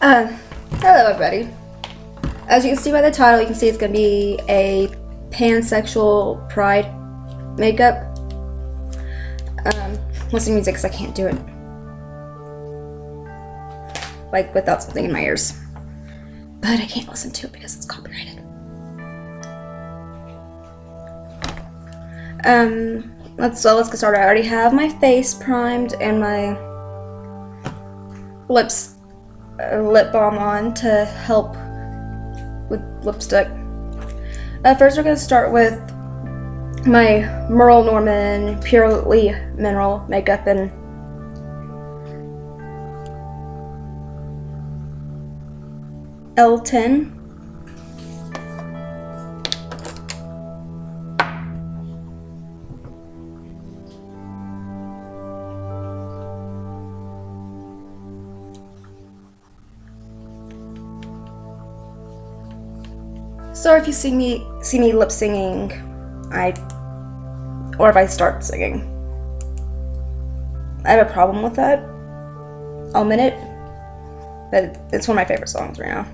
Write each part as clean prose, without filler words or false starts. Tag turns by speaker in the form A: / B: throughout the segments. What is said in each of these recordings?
A: Hello everybody. As you can see by the title, you can see it's going to be a pansexual pride makeup. Listening to music because I can't do it. Like without something in my ears. But I can't listen to it because it's copyrighted. Let's get started. I already have my face primed and my lip balm on to help with lipstick. First we're going to start with my Merle Norman Purely Mineral makeup in L10. Sorry if you see me lip singing, or if I start singing. I have a problem with that. I'll admit it, but it's one of my favorite songs right now.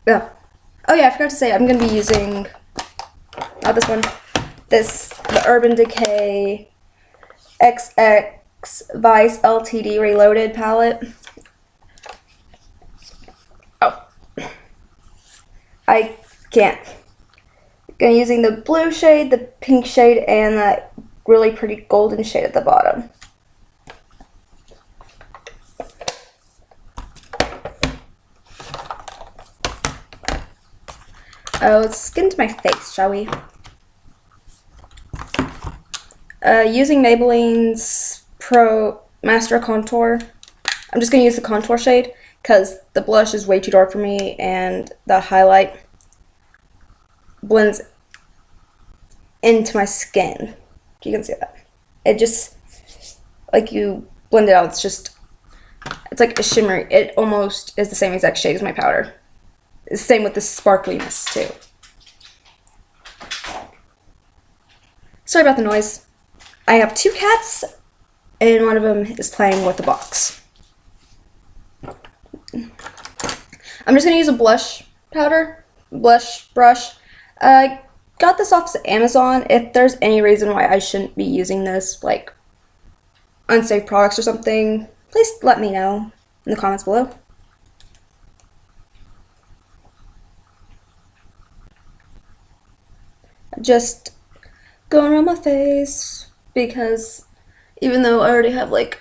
A: Yeah. Oh yeah, I forgot to say I'm gonna be using not this one. The Urban Decay XX Vice LTD Reloaded palette. Oh, I can't. Gonna be using the blue shade, the pink shade, and that really pretty golden shade at the bottom. Oh, let's get into my face, shall we? Using Maybelline's Pro Master Contour. I'm just going to use the contour shade because the blush is way too dark for me and the highlight blends into my skin. You can see that. It just, like you blend it out, it's like a shimmery. It almost is the same exact shade as my powder. Same with the sparkliness too. Sorry about the noise. I have two cats and one of them is playing with the box. I'm just gonna use a blush brush. I got this off Amazon. If there's any reason why I shouldn't be using this, like unsafe products or something, please let me know in the comments below. Just going around my face because even though I already have like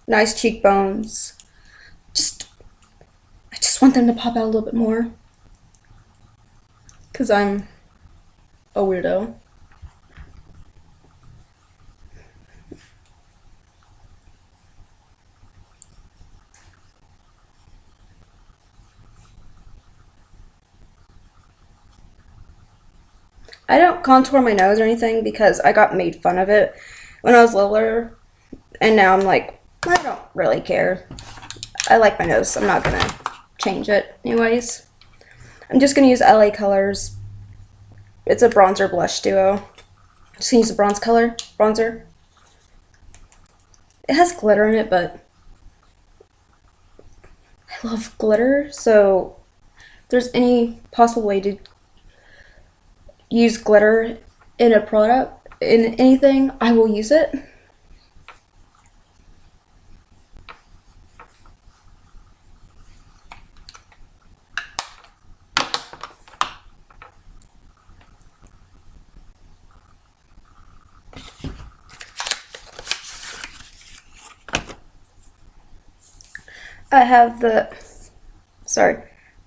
A: nice cheekbones, I just want them to pop out a little bit more because I'm a weirdo. I don't contour my nose or anything because I got made fun of it when I was littler, and now I'm like, I don't really care. I like my nose, so I'm not gonna change it anyways. I'm just gonna use LA Colors. It's a bronzer blush duo. I'm just gonna use the bronzer. It has glitter in it, but I love glitter, so if there's any possible way to use glitter in a product, in anything, I will use it. I have the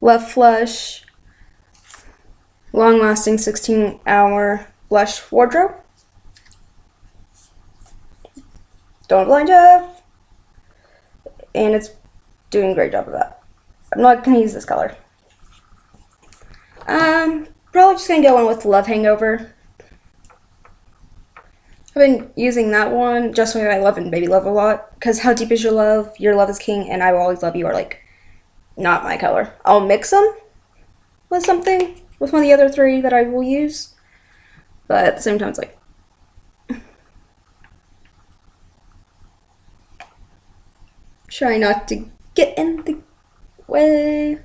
A: Love Flush long-lasting 16-hour blush wardrobe. Don't blind you. And it's doing a great job of that. I'm not going to use this color. Probably just gonna go in with Love Hangover. I've been using that one just when I love and baby love a lot. Because How Deep Is Your Love, Your Love Is King, and I Will Always Love You are like not my color. I'll mix them with something, with one of the other three that I will use. But at the same time, it's like, try not to get in the way.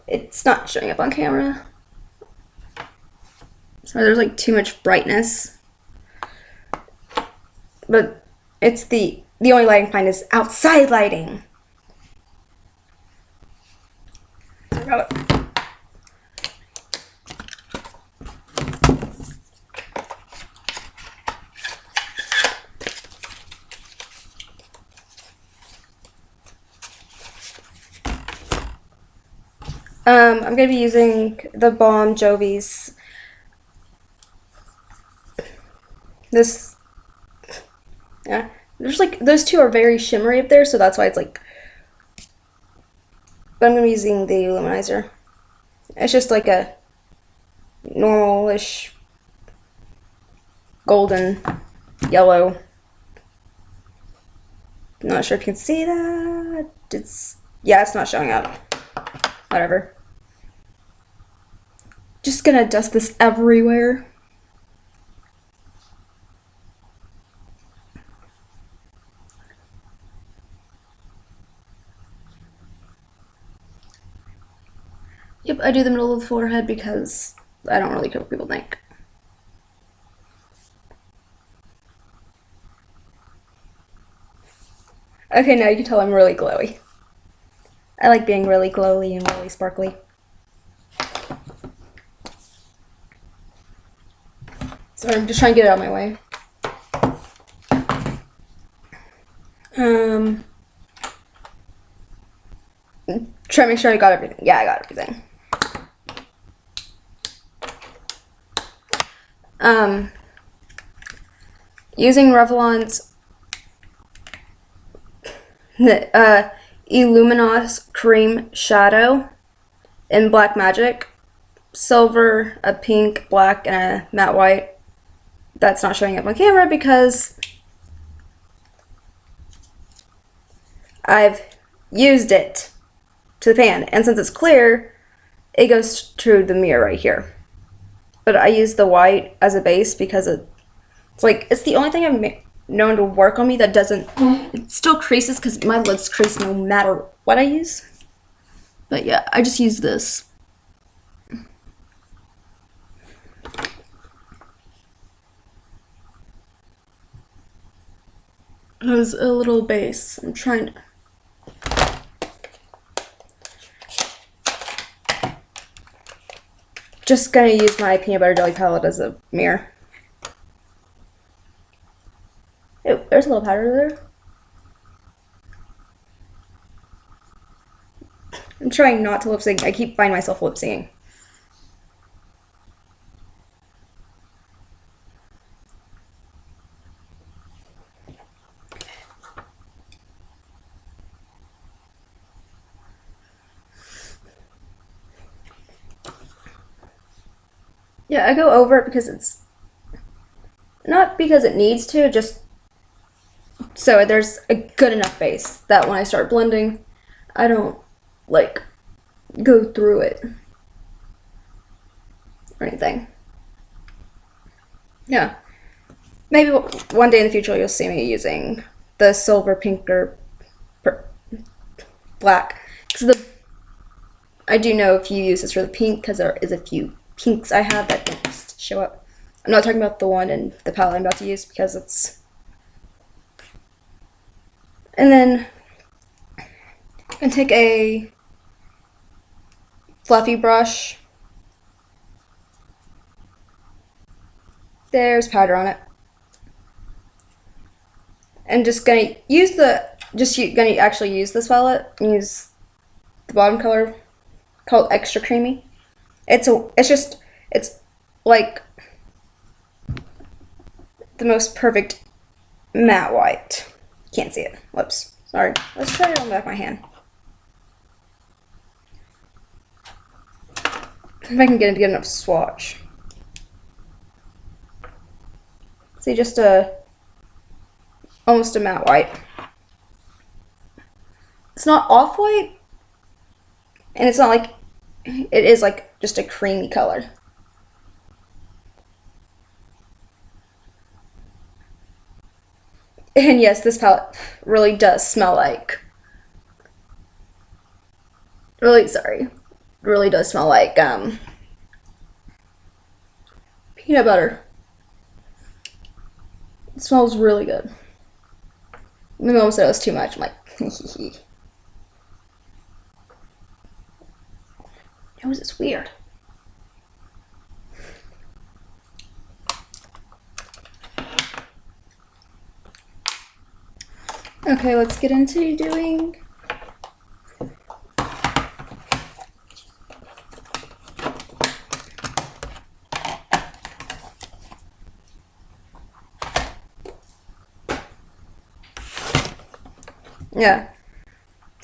A: It's not showing up on camera. Sorry, there's like too much brightness. But it's the only lighting I find is outside lighting. Sorry about it. I'm going to be using the Balm Jovi's. This, yeah, there's like, those two are very shimmery up there, so that's why it's like, but I'm going to be using the Luminizer. It's just like a normal-ish golden yellow. Not sure if you can see that. Yeah, it's not showing up. Whatever. Just gonna dust this everywhere. Yep, I do the middle of the forehead because I don't really care what people think. Okay, now you can tell I'm really glowy. I like being really glowy and really sparkly. So I'm just trying to get it out of my way. Try to make sure I got everything. Yeah, I got everything. Using Revlon's Illuminous Cream Shadow in Black Magic. Silver, a pink, black, and a matte white. That's not showing up on camera because I've used it to the pan, and since it's clear, it goes through the mirror right here. But I use the white as a base because it's like, it's the only thing I've known to work on me that doesn't, it still creases because my lids crease no matter what I use. But yeah, I just use this. As a little base. I'm trying to. Just gonna use my peanut butter jelly palette as a mirror. Oh, there's a little powder there. I'm trying not to lip sync. I keep finding myself lip syncing. Yeah, I go over it because it's not because it needs to, just so there's a good enough base that when I start blending, I don't like go through it or anything. Yeah, maybe one day in the future you'll see me using the silver, pink, or black. Because I do know if you use this for the pink, because there is a few pinks I have that don't just show up. I'm not talking about the one in the palette I'm about to use because it's. And then I'm gonna take a fluffy brush. There's powder on it. And just gonna use gonna actually use this palette and use the bottom color called Extra Creamy. It's like the most perfect matte white. Can't see it. Whoops. Sorry. Let's try it on the back of my hand. If I can get enough swatch. See, just almost a matte white. It's not off-white, and it's not like, it is like just a creamy color. And yes, this palette really does smell like, really does smell like peanut butter. It smells really good. My mom said it was too much. I'm like, nose is weird. Okay, let's get into doing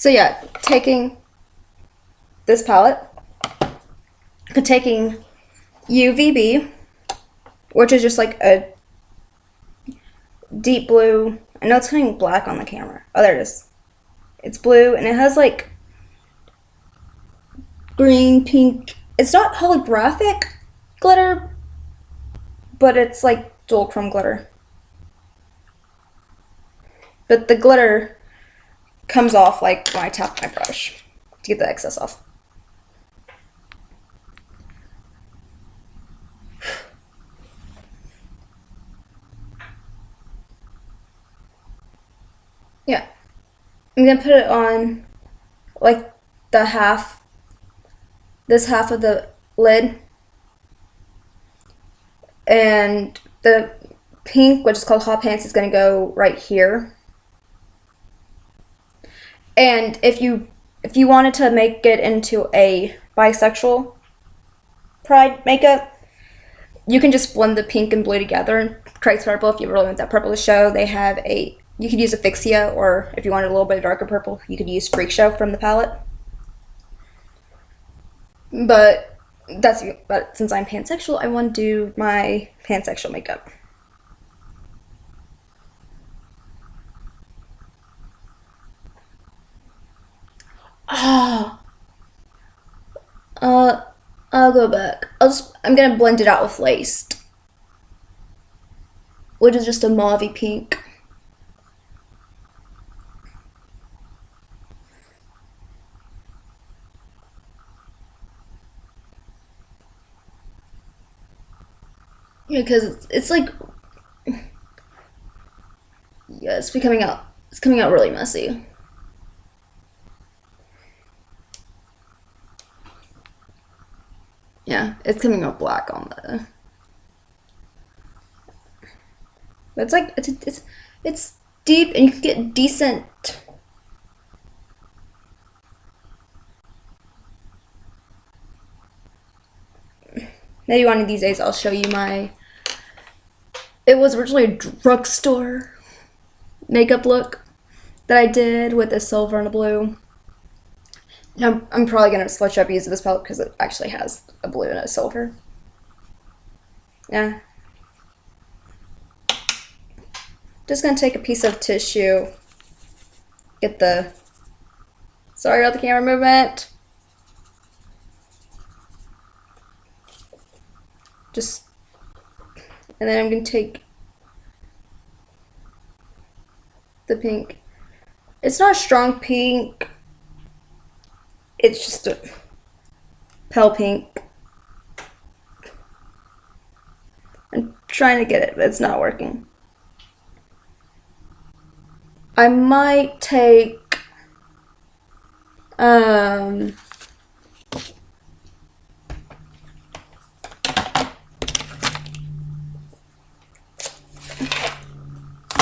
A: So yeah, taking this palette, taking UVB, which is just like a deep blue. I know it's coming black on the camera. Oh, there it is. It's blue, and it has like green, pink. It's not holographic glitter, but it's like dual chrome glitter. But the glitter comes off like when I tap my brush to get the excess off. Yeah, I'm gonna put it on like the this half of the lid, and the pink, which is called Hot Pants, is gonna go right here. And if you wanted to make it into a bisexual pride makeup, you can just blend the pink and blue together and create purple. If you really want that purple to show, you could use Asphyxia, or if you wanted a little bit darker purple, you could use Freak Show from the palette. But since I'm pansexual, I want to do my pansexual makeup. I'll go back. I'm gonna blend it out with Laced, which is just a mauvey pink. Yeah, because it's like, yeah, it's coming out really messy. Yeah, it's coming out black on the. It's like it's deep, and you can get decent. Maybe one of these days I'll show you my. It was originally a drugstore makeup look that I did with a silver and a blue. Now, I'm probably gonna switch up use of this palette because it actually has a blue and a silver. Yeah. Just gonna take a piece of tissue. Sorry about the camera movement. And then I'm gonna take the pink. It's not a strong pink. It's just a pale pink. I'm trying to get it, but it's not working. I might take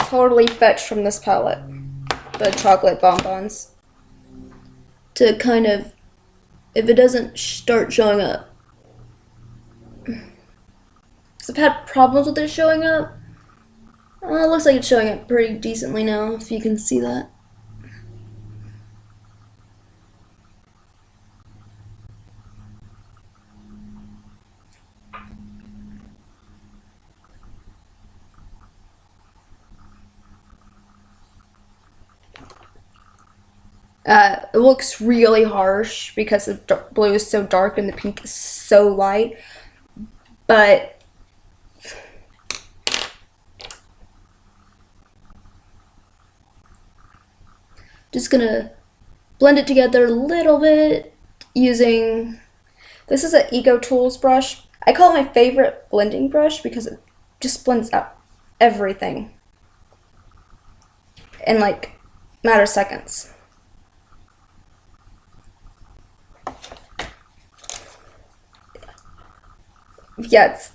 A: Totally Fetched from this palette, the chocolate bonbons, to kind of, if it doesn't start showing up, because I've had problems with it showing up. It looks like it's showing up pretty decently now, if you can see that. It looks really harsh because the blue is so dark and the pink is so light. But just gonna blend it together a little bit using, this is an Ego Tools brush. I call it my favorite blending brush because it just blends out everything in like a matter of seconds. Yeah, it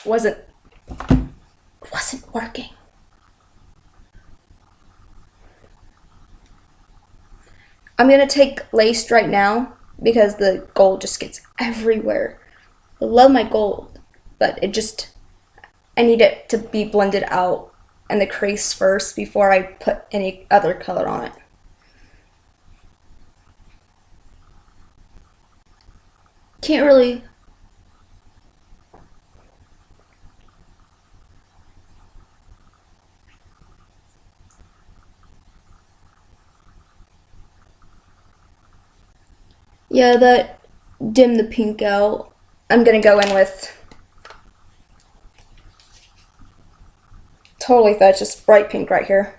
A: wasn't working. I'm gonna take Laced right now because the gold just gets everywhere. I love my gold, but I need it to be blended out in the crease first before I put any other color on it. Can't really. Yeah, that dim the pink out. I'm gonna go in with totally fetch, just bright pink right here.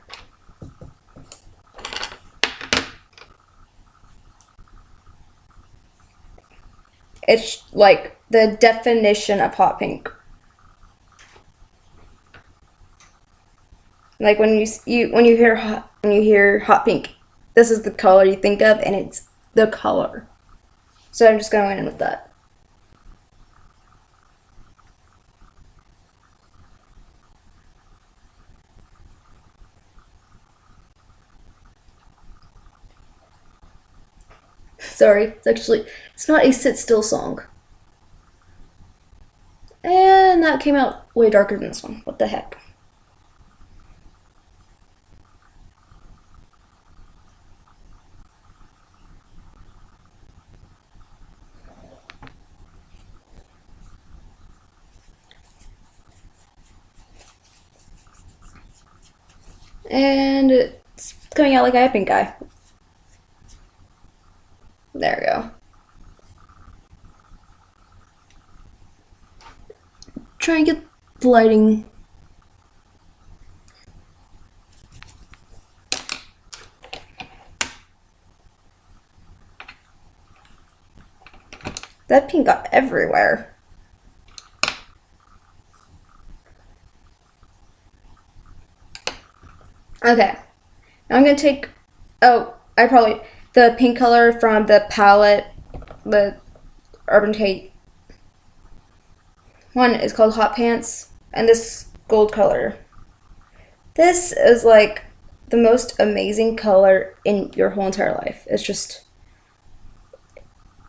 A: It's like the definition of hot pink. Like when you hear hot pink, this is the color you think of, and it's the color. So I'm just going in with that. Sorry, it's not a sit still song. And that came out way darker than this one. What the heck? And it's coming out like a pink eye. There we go. Try and get the lighting. That pink got everywhere. Okay, now I'm gonna take, the pink color from the palette, the Urban Tate one is called Hot Pants, and this gold color. This is like the most amazing color in your whole entire life. It's just,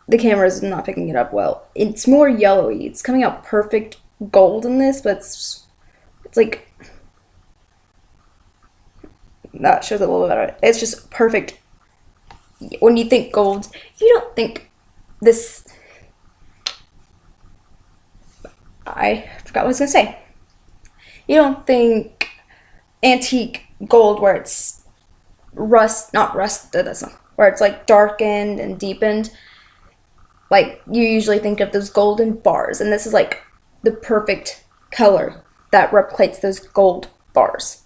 A: the camera is not picking it up well. It's more yellowy. It's coming out perfect gold in this, but it's like, that shows a little bit better. It's just perfect. When you think gold, you don't think this. I forgot what I was gonna say. You don't think antique gold where it's not rusted, that's not, where it's like darkened and deepened. Like you usually think of those golden bars, and this is like the perfect color that replicates those gold bars.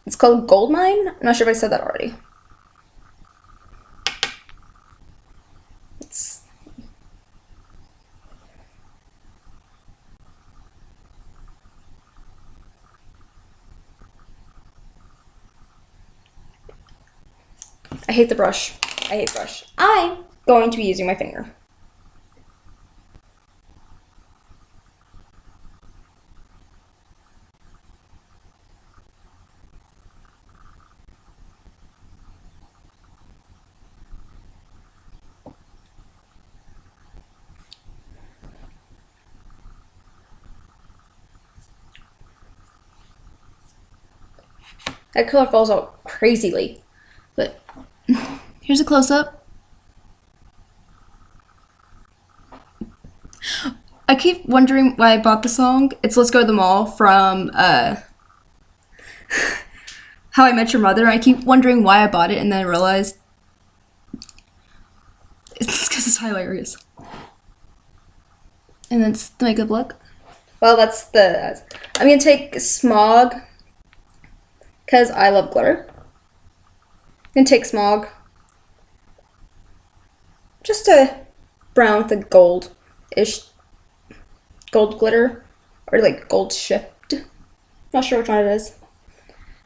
A: It's called Gold Mine. I'm not sure if I said that already. I hate the brush. I hate brush. I'm going to be using my finger. That color falls out crazily. But here's a close-up. I keep wondering why I bought the song. It's Let's Go to the Mall from How I Met Your Mother. I keep wondering why I bought it, and then I realized it's because it's hilarious. And then it's the makeup look. Well, that's the... I'm going to take Smog, because I love glitter. I'm going to take Smog. Just a brown with a gold-ish... gold glitter. Or like gold shift. Not sure which one it is.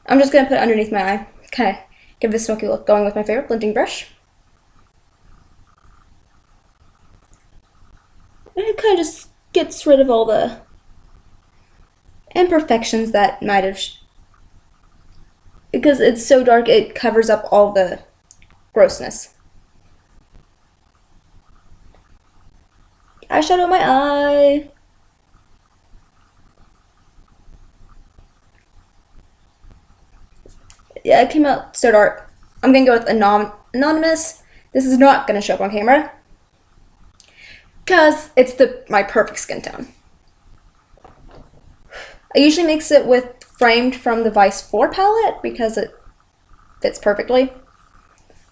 A: I'm just going to put it underneath my eye. Okay. Give this smoky look going with my favorite blending brush. And it kind of just gets rid of all the imperfections that might have... because it's so dark, it covers up all the grossness. Eyeshadow in my eye. Yeah, it came out so dark. I'm going to go with Anonymous. This is not going to show up on camera, because it's my perfect skin tone. I usually mix it with Framed from the Vice 4 palette because it fits perfectly.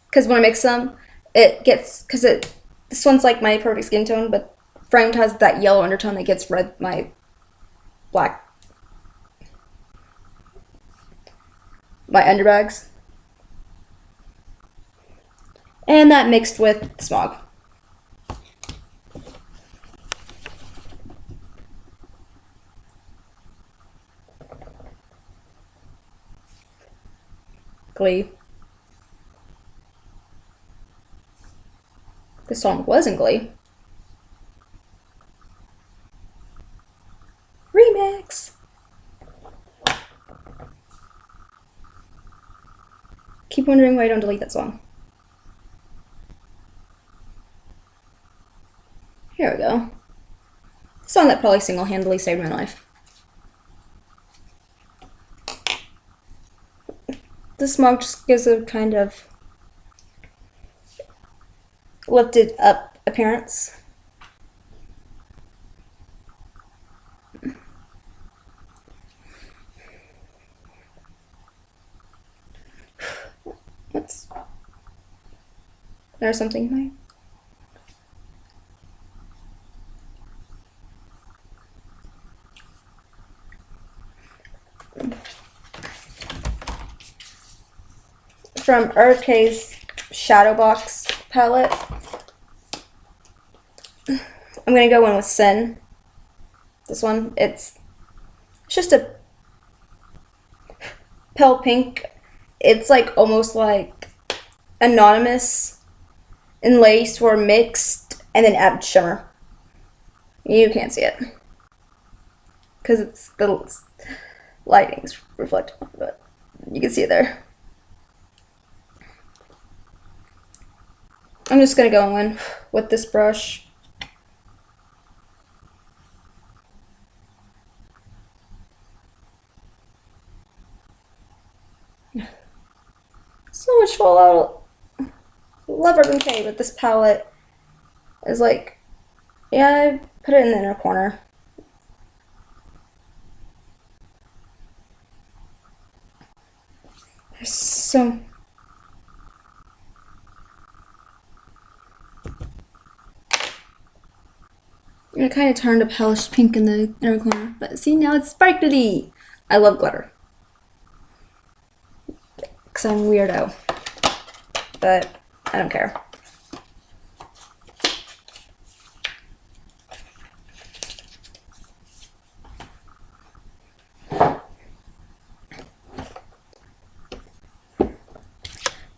A: Because when I mix them, it gets... this one's like my perfect skin tone, but Framed has that yellow undertone that gets red my black... my underbags. And that mixed with Smog. Glee. The song was in Glee. Remix. Keep wondering why I don't delete that song. Here we go. A song that probably single-handedly saved my life. The Smog just gives a kind of lifted up appearance. There's something in my... from Urke's Shadow Box palette. I'm gonna go in with Sin. This one, it's just a pale pink. It's like almost like Anonymous and Lace were mixed and then added shimmer. You can't see it because it's the lighting's reflecting off of it. You can see it there. I'm just gonna go in with this brush. So much fallout. Love Urban Decay, but this palette is like, yeah, I put it in the inner corner. There's so... it kind of turned a palish pink in the inner corner, but see, now it's sparkly. I love glitter. Because I'm a weirdo. But I don't care.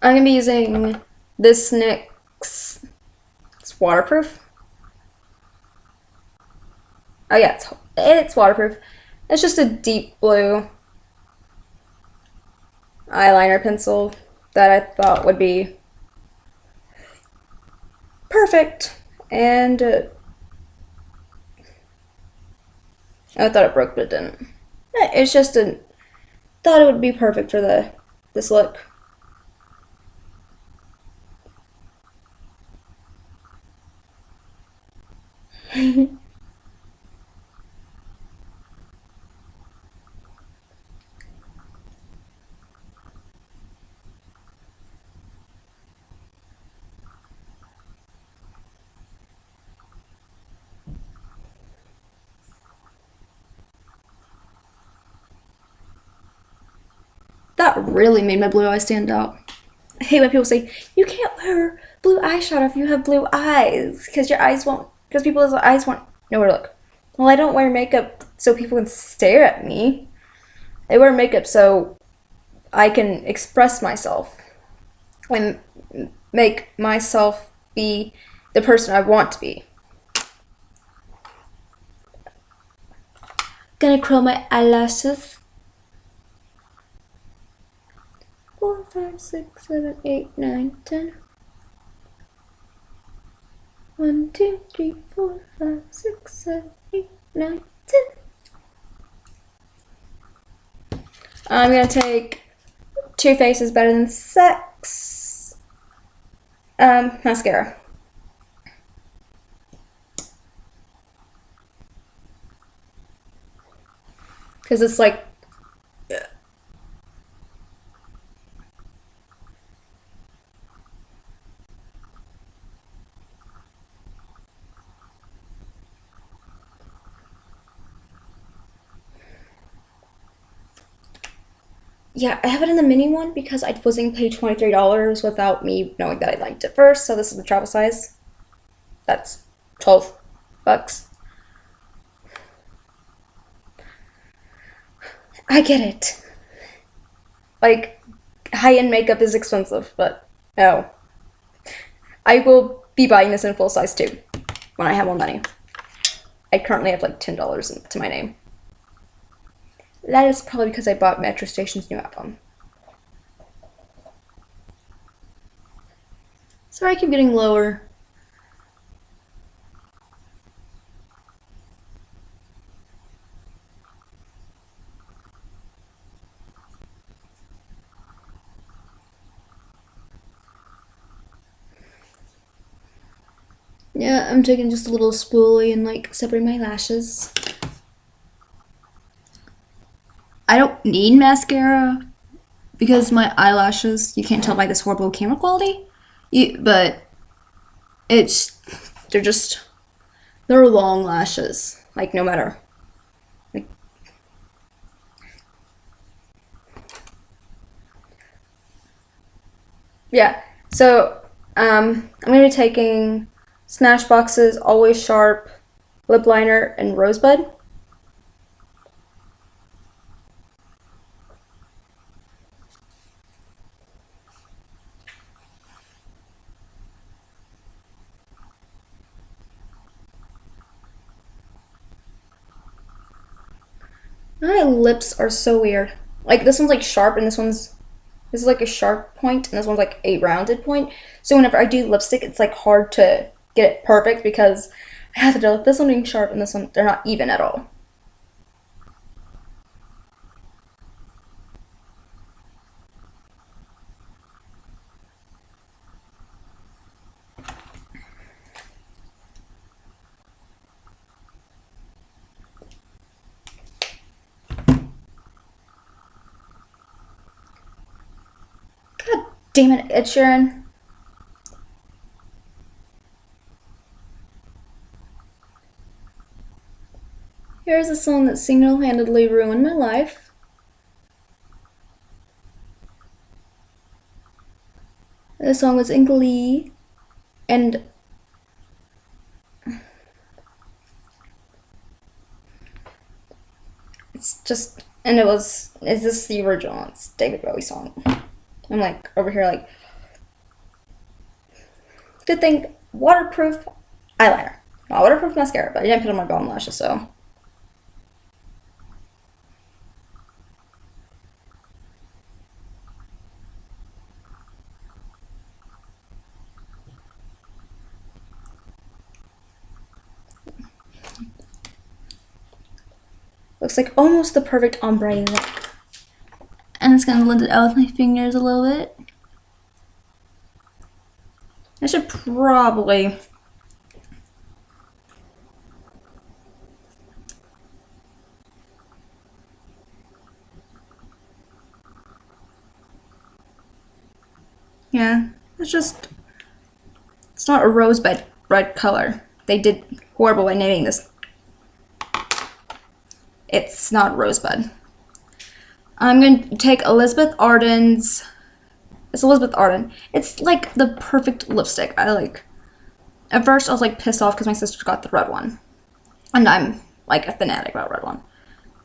A: I'm going to be using this NYX. It's waterproof. Oh yeah, it's waterproof. It's just a deep blue eyeliner pencil that I thought would be perfect. And I thought it broke, but it didn't. It's just thought it would be perfect for this look. That really made my blue eyes stand out. I hate when people say, you can't wear blue eyeshadow if you have blue eyes, because people's eyes won't know where to look. Well, I don't wear makeup so people can stare at me. I wear makeup so I can express myself and make myself be the person I want to be. Gonna curl my eyelashes. 4, 5, 6, 7, 8, 9, 10. 1, 2, 3, 4, 5, 6, 7, 8, 9, 10. I'm gonna take Too Faced is Better Than Sex mascara. Because it's like, yeah, I have it in the mini one because I wasn't paid $23 without me knowing that I liked it first. So this is the travel size. That's $12. I get it. Like, high-end makeup is expensive, but no. I will be buying this in full size too when I have more money. I currently have like $10 to my name. That is probably because I bought Metro Station's new iPhone. Sorry, I keep getting lower. Yeah, I'm taking just a little spoolie and like separating my lashes. I don't need mascara because my eyelashes, you can't tell by this horrible camera quality, but they're long lashes, like no matter. Yeah, so I'm going to be taking Smashbox's Always Sharp lip liner and Rosebud. My lips are so weird. Like this one's like sharp and this is like a sharp point and this one's like a rounded point. So whenever I do lipstick, it's like hard to get it perfect because I have to deal with this one being sharp and this one, they're not even at all. God damn it, Ed Sheeran. Here's a song that single-handedly ruined my life. This song was in Glee, and it's just, and is this the original? It's David Bowie song. I'm like, over here like, good thing, waterproof eyeliner. Not waterproof mascara, but I didn't put on my bottom lashes, so. Looks like almost the perfect ombre look. And it's gonna blend it out with my fingers a little bit. I should probably yeah, it's not a rosebud red color. They did horrible by naming this. It's not rosebud. I'm going to take Elizabeth Arden's. It's Elizabeth Arden. It's like the perfect lipstick. I like. At first, I was like pissed off because my sister got the red one, and I'm like a fanatic about red one.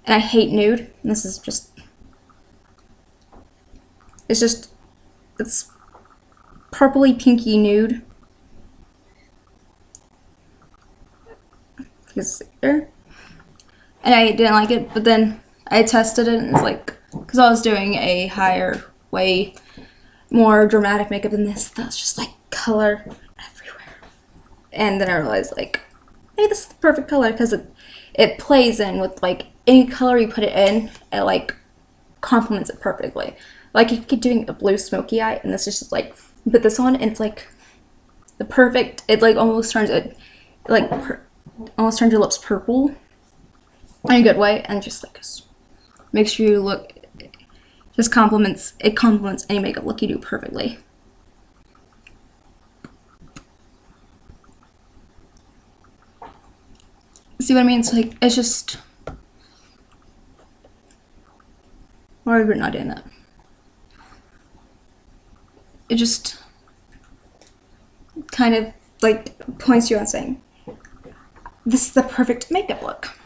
A: And I hate nude. And this is just. It's purpley pinky nude. And I didn't like it, but then I tested it and it's like, because I was doing a higher, way more dramatic makeup than this, that's just like color everywhere. And then I realized like, hey, this is the perfect color because it plays in with like any color you put it in, it like complements it perfectly. Like you keep doing a blue smoky eye and this is just like, you put this on and it's like the perfect, it like almost turns it, like almost turns your lips purple in a good way, and just like makes sure you look, just complements any makeup look you do perfectly. See what I mean? It's like, it's just, why are we not doing that? It just kind of like points you on saying, this is the perfect makeup look.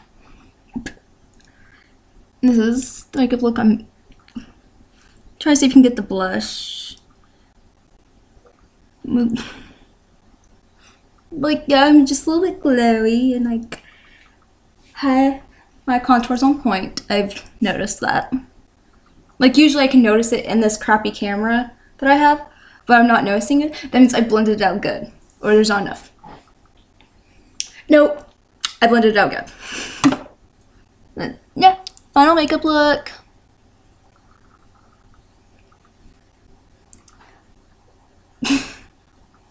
A: This is the makeup look. I'm trying to see if you can get the blush. Like, yeah, I'm just a little bit glowy and like, hi, my contour's on point. I've noticed that. Like, usually I can notice it in this crappy camera that I have, but I'm not noticing it. That means I blended it out good, or there's not enough. Nope, I blended it out good. But, yeah, final makeup look.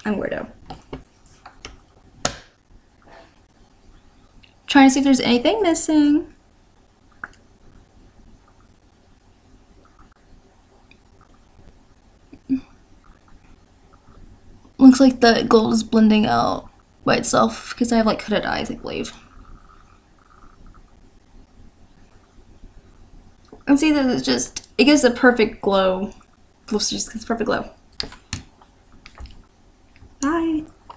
A: I'm weirdo. Trying to see if there's anything missing. Looks like the gold is blending out by itself because I have like hooded eyes, I believe. And see that it's just, it gives a perfect glow. It's just perfect glow. Bye.